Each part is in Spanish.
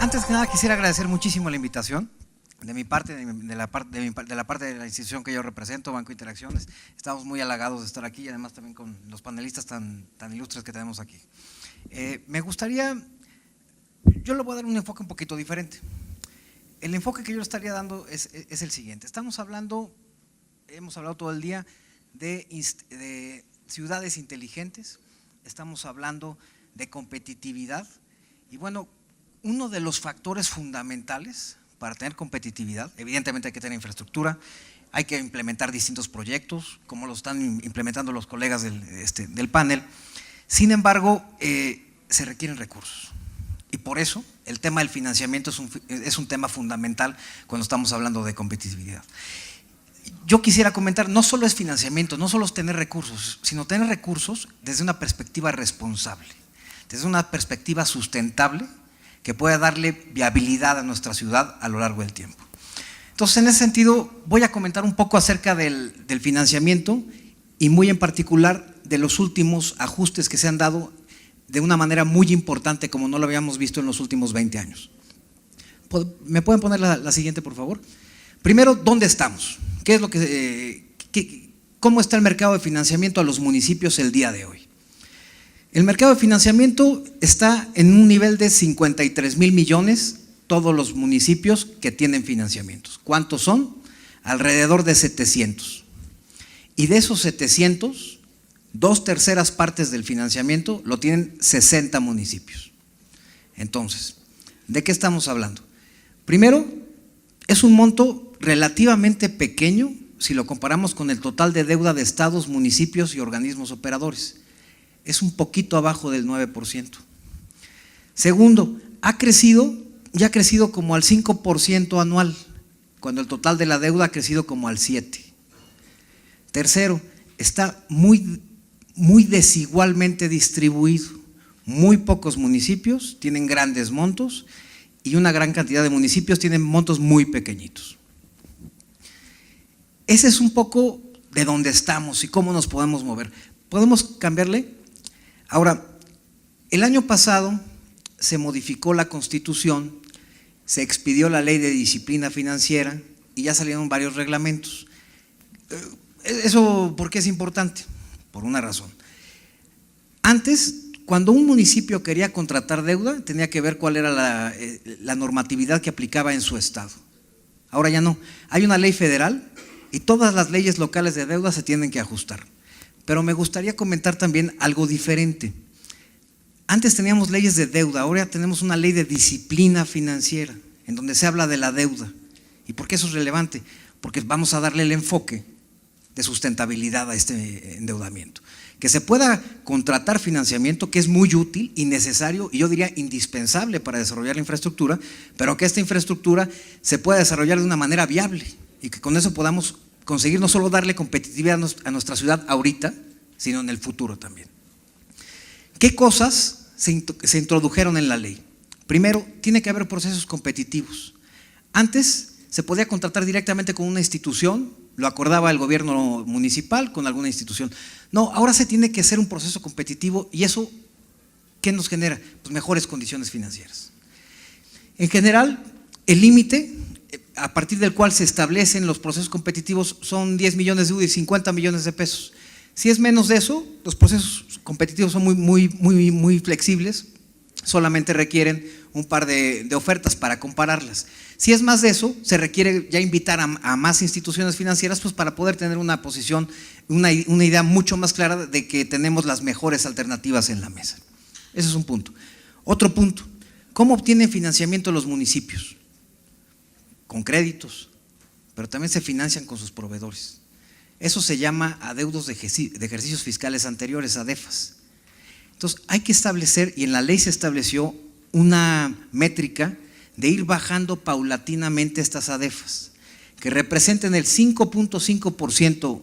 Antes que nada quisiera agradecer muchísimo la invitación. De mi parte, de la parte de la institución que yo represento, Banco Interacciones, estamos muy halagados de estar aquí y además también con los panelistas tan ilustres que tenemos aquí. Me gustaría, yo le voy a dar un enfoque un poquito diferente. El enfoque que yo le estaría dando es el siguiente. Hemos hablado todo el día de ciudades inteligentes, estamos hablando de competitividad y bueno, uno de los factores fundamentales para tener competitividad, evidentemente hay que tener infraestructura, hay que implementar distintos proyectos, como lo están implementando los colegas del panel. Sin embargo, se requieren recursos y por eso el tema del financiamiento es un tema fundamental cuando estamos hablando de competitividad. Yo quisiera comentar, no solo es financiamiento, no solo es tener recursos, sino tener recursos desde una perspectiva responsable, desde una perspectiva sustentable, que pueda darle viabilidad a nuestra ciudad a lo largo del tiempo. Entonces, en ese sentido, voy a comentar un poco acerca del financiamiento y muy en particular de los últimos ajustes que se han dado de una manera muy importante como no lo habíamos visto en los últimos 20 años. ¿Me pueden poner la siguiente, por favor? Primero, ¿dónde estamos? ¿Qué es lo cómo está el mercado de financiamiento a los municipios el día de hoy? El mercado de financiamiento está en un nivel de 53,000 millones, todos los municipios que tienen financiamientos. ¿Cuántos son? Alrededor de 700. Y de esos 700, 2/3 partes del financiamiento lo tienen 60 municipios. Entonces, ¿de qué estamos hablando? Primero, es un monto relativamente pequeño si lo comparamos con el total de deuda de estados, municipios y organismos operadores. Es un poquito abajo del 9%. Segundo, ya ha crecido como al 5% anual, cuando el total de la deuda ha crecido como al 7%. Tercero, está muy desigualmente distribuido. Muy pocos municipios tienen grandes montos y una gran cantidad de municipios tienen montos muy pequeñitos. Ese es un poco de dónde estamos y cómo nos podemos mover. ¿Podemos cambiarle? Ahora, el año pasado se modificó la Constitución, se expidió la Ley de Disciplina Financiera y ya salieron varios reglamentos. ¿Eso por qué es importante? Por una razón. Antes, cuando un municipio quería contratar deuda, tenía que ver cuál era la normatividad que aplicaba en su estado. Ahora ya no. Hay una ley federal y todas las leyes locales de deuda se tienen que ajustar. Pero me gustaría comentar también algo diferente. Antes teníamos leyes de deuda, ahora tenemos una ley de disciplina financiera, en donde se habla de la deuda. ¿Y por qué eso es relevante? Porque vamos a darle el enfoque de sustentabilidad a este endeudamiento. Que se pueda contratar financiamiento, que es muy útil y necesario, y yo diría indispensable para desarrollar la infraestructura, pero que esta infraestructura se pueda desarrollar de una manera viable y que con eso podamos conseguir no solo darle competitividad a nuestra ciudad ahorita, sino en el futuro también. ¿Qué cosas se introdujeron en la ley? Primero, tiene que haber procesos competitivos. Antes se podía contratar directamente con una institución, lo acordaba el gobierno municipal con alguna institución. No, ahora se tiene que hacer un proceso competitivo y eso, ¿qué nos genera? Pues mejores condiciones financieras. En general, el límite a partir del cual se establecen los procesos competitivos son 10 millones de UDI y 50 millones de pesos. Si es menos de eso, los procesos competitivos son muy flexibles, solamente requieren un par de ofertas para compararlas. Si es más de eso, se requiere ya invitar a más instituciones financieras pues para poder tener una posición, una idea mucho más clara de que tenemos las mejores alternativas en la mesa. Ese es un punto. Otro punto, ¿cómo obtienen financiamiento los municipios? Con créditos, pero también se financian con sus proveedores. Eso se llama adeudos de ejercicios fiscales anteriores, ADEFAS. Entonces hay que establecer, y en la ley se estableció una métrica de ir bajando paulatinamente estas ADEFAS, que representen el 5.5%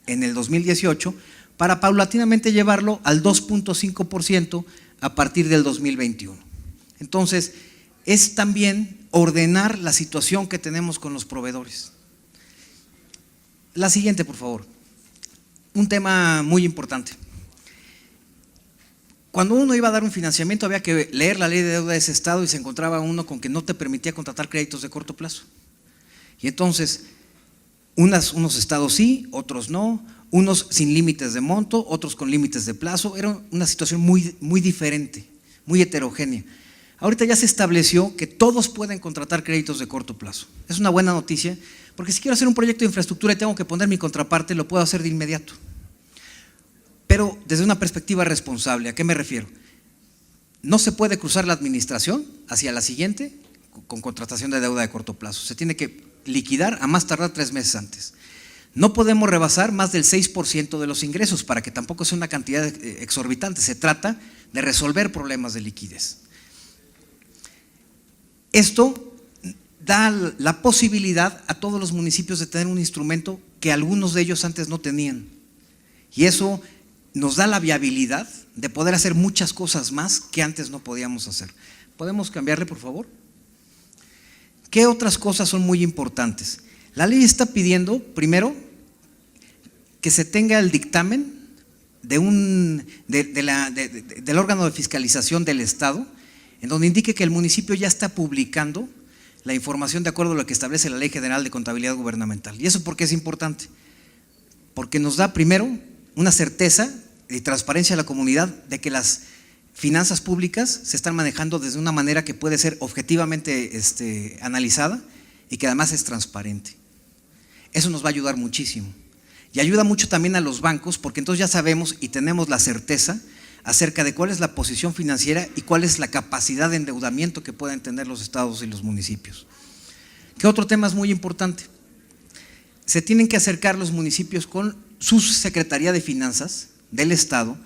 en el 2018, para paulatinamente llevarlo al 2.5% a partir del 2021. Entonces, es también ordenar la situación que tenemos con los proveedores. La siguiente, por favor. Un tema muy importante. Cuando uno iba a dar un financiamiento había que leer la ley de deuda de ese estado y se encontraba uno con que no te permitía contratar créditos de corto plazo. Y entonces, unos estados sí, otros no, unos sin límites de monto, otros con límites de plazo. Era una situación muy diferente, muy heterogénea. Ahorita ya se estableció que todos pueden contratar créditos de corto plazo. Es una buena noticia, porque si quiero hacer un proyecto de infraestructura y tengo que poner mi contraparte, lo puedo hacer de inmediato. Pero desde una perspectiva responsable. ¿A qué me refiero? No se puede cruzar la administración hacia la siguiente con contratación de deuda de corto plazo. Se tiene que liquidar a más tardar 3 meses antes. No podemos rebasar más del 6% de los ingresos para que tampoco sea una cantidad exorbitante. Se trata de resolver problemas de liquidez. Esto da la posibilidad a todos los municipios de tener un instrumento que algunos de ellos antes no tenían. Y eso nos da la viabilidad de poder hacer muchas cosas más que antes no podíamos hacer. ¿Podemos cambiarle, por favor? ¿Qué otras cosas son muy importantes? La ley está pidiendo, primero, que se tenga el dictamen del órgano de fiscalización del Estado, en donde indique que el municipio ya está publicando la información de acuerdo a lo que establece la Ley General de Contabilidad Gubernamental. ¿Y eso por qué es importante? Porque nos da, primero, una certeza y transparencia a la comunidad de que las finanzas públicas se están manejando desde una manera que puede ser objetivamente analizada y que además es transparente. Eso nos va a ayudar muchísimo. Y ayuda mucho también a los bancos, porque entonces ya sabemos y tenemos la certeza acerca de cuál es la posición financiera y cuál es la capacidad de endeudamiento que pueden tener los estados y los municipios. ¿Qué otro tema es muy importante? Se tienen que acercar los municipios con su Secretaría de Finanzas del Estado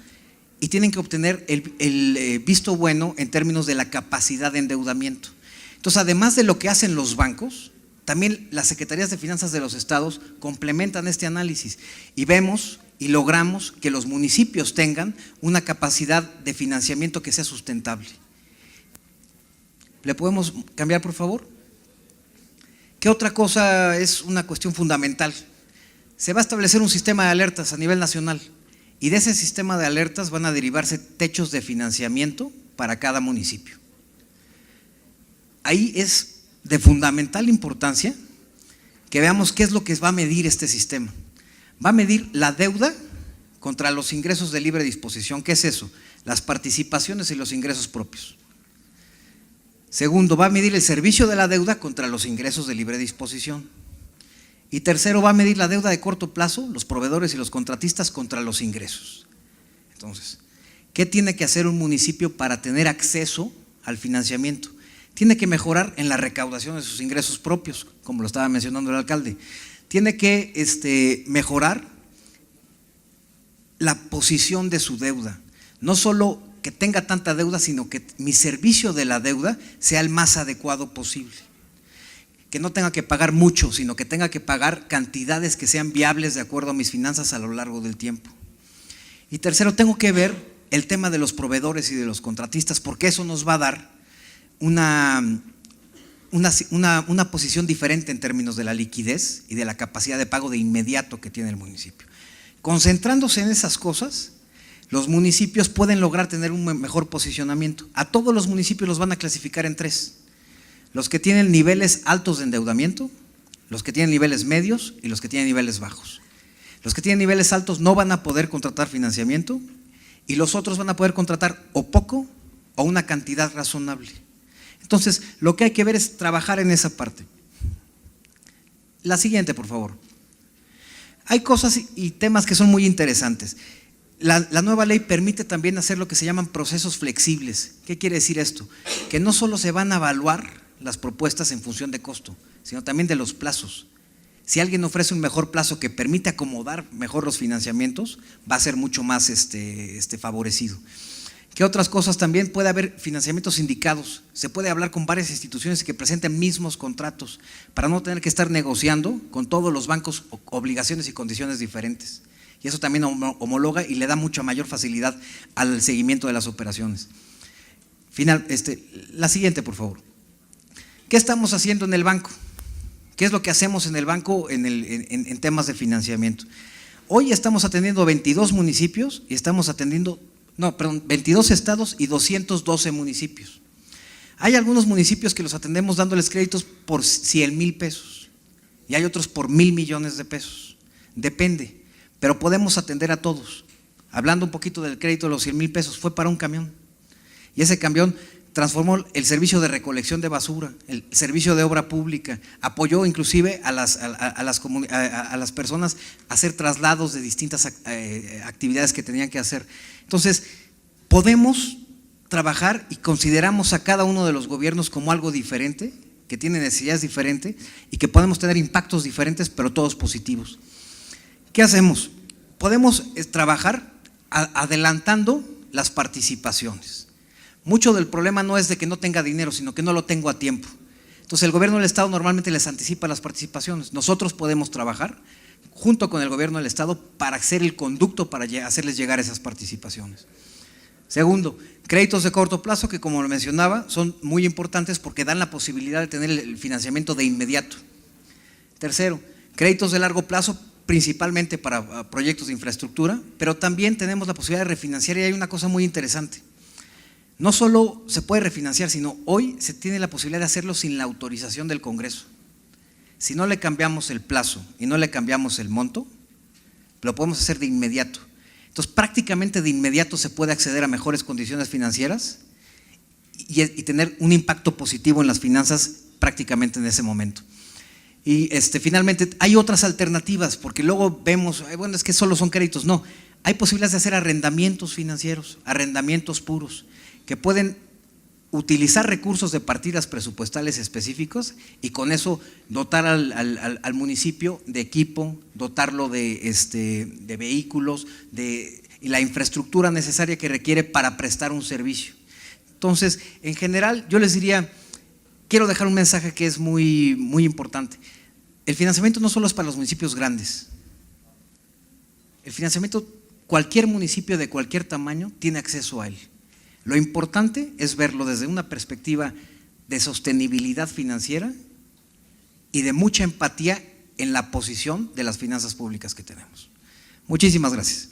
y tienen que obtener el visto bueno en términos de la capacidad de endeudamiento. Entonces, además de lo que hacen los bancos, también las Secretarías de Finanzas de los estados complementan este análisis y vemos y logramos que los municipios tengan una capacidad de financiamiento que sea sustentable. ¿Le podemos cambiar, por favor? ¿Qué otra cosa es una cuestión fundamental? Se va a establecer un sistema de alertas a nivel nacional y de ese sistema de alertas van a derivarse techos de financiamiento para cada municipio. Ahí es de fundamental importancia que veamos qué es lo que va a medir este sistema. Va a medir la deuda contra los ingresos de libre disposición. ¿Qué es eso? Las participaciones y los ingresos propios. Segundo, va a medir el servicio de la deuda contra los ingresos de libre disposición. Y tercero, va a medir la deuda de corto plazo, los proveedores y los contratistas contra los ingresos. Entonces, ¿qué tiene que hacer un municipio para tener acceso al financiamiento? Tiene que mejorar en la recaudación de sus ingresos propios, como lo estaba mencionando el alcalde. Tiene que mejorar la posición de su deuda. No solo que tenga tanta deuda, sino que mi servicio de la deuda sea el más adecuado posible. Que no tenga que pagar mucho, sino que tenga que pagar cantidades que sean viables de acuerdo a mis finanzas a lo largo del tiempo. Y tercero, tengo que ver el tema de los proveedores y de los contratistas, porque eso nos va a dar una posición diferente en términos de la liquidez y de la capacidad de pago de inmediato que tiene el municipio. Concentrándose en esas cosas, los municipios pueden lograr tener un mejor posicionamiento. A todos los municipios los van a clasificar en 3. Los que tienen niveles altos de endeudamiento, los que tienen niveles medios y los que tienen niveles bajos. Los que tienen niveles altos no van a poder contratar financiamiento y los otros van a poder contratar o poco o una cantidad razonable. Entonces, lo que hay que ver es trabajar en esa parte. La siguiente, por favor. Hay cosas y temas que son muy interesantes. La nueva ley permite también hacer lo que se llaman procesos flexibles. ¿Qué quiere decir esto? Que no solo se van a evaluar las propuestas en función de costo, sino también de los plazos. Si alguien ofrece un mejor plazo que permite acomodar mejor los financiamientos, va a ser mucho más favorecido. ¿Qué otras cosas también? Puede haber financiamientos sindicados. Se puede hablar con varias instituciones que presenten mismos contratos para no tener que estar negociando con todos los bancos obligaciones y condiciones diferentes. Y eso también homologa y le da mucha mayor facilidad al seguimiento de las operaciones. La siguiente, por favor. ¿Qué estamos haciendo en el banco? ¿Qué es lo que hacemos en el banco en temas de financiamiento? Hoy estamos atendiendo 22 municipios y estamos atendiendo no, perdón, 22 estados y 212 municipios. Hay algunos municipios que los atendemos dándoles créditos por 100,000 pesos y hay otros por 1,000 millones de pesos. Depende, pero podemos atender a todos. Hablando un poquito del crédito de los 100,000 pesos, fue para un camión y ese camión transformó el servicio de recolección de basura, el servicio de obra pública, apoyó inclusive a las personas a hacer traslados de distintas actividades que tenían que hacer. Entonces, podemos trabajar y consideramos a cada uno de los gobiernos como algo diferente, que tiene necesidades diferentes y que podemos tener impactos diferentes, pero todos positivos. ¿Qué hacemos? Podemos trabajar adelantando las participaciones. Mucho del problema no es de que no tenga dinero, sino que no lo tengo a tiempo. Entonces el gobierno del estado normalmente les anticipa las participaciones. Nosotros podemos trabajar junto con el gobierno del estado para hacer el conducto para hacerles llegar esas participaciones. Segundo, créditos de corto plazo que, como lo mencionaba, son muy importantes porque dan la posibilidad de tener el financiamiento de inmediato. Tercero, créditos de largo plazo principalmente para proyectos de infraestructura, pero también tenemos la posibilidad de refinanciar y hay una cosa muy interesante. No solo se puede refinanciar, sino hoy se tiene la posibilidad de hacerlo sin la autorización del Congreso. Si no le cambiamos el plazo y no le cambiamos el monto, lo podemos hacer de inmediato. Entonces prácticamente de inmediato se puede acceder a mejores condiciones financieras y tener un impacto positivo en las finanzas prácticamente en ese momento. Y finalmente hay otras alternativas, porque luego vemos, bueno, es que solo son créditos. No, hay posibilidades de hacer arrendamientos financieros, arrendamientos puros, que pueden utilizar recursos de partidas presupuestales específicos y con eso dotar al municipio de equipo, dotarlo de vehículos, y la infraestructura necesaria que requiere para prestar un servicio. Entonces, en general, yo les diría, quiero dejar un mensaje que es muy, muy importante. El financiamiento no solo es para los municipios grandes. El financiamiento, cualquier municipio de cualquier tamaño tiene acceso a él. Lo importante es verlo desde una perspectiva de sostenibilidad financiera y de mucha empatía en la posición de las finanzas públicas que tenemos. Muchísimas gracias.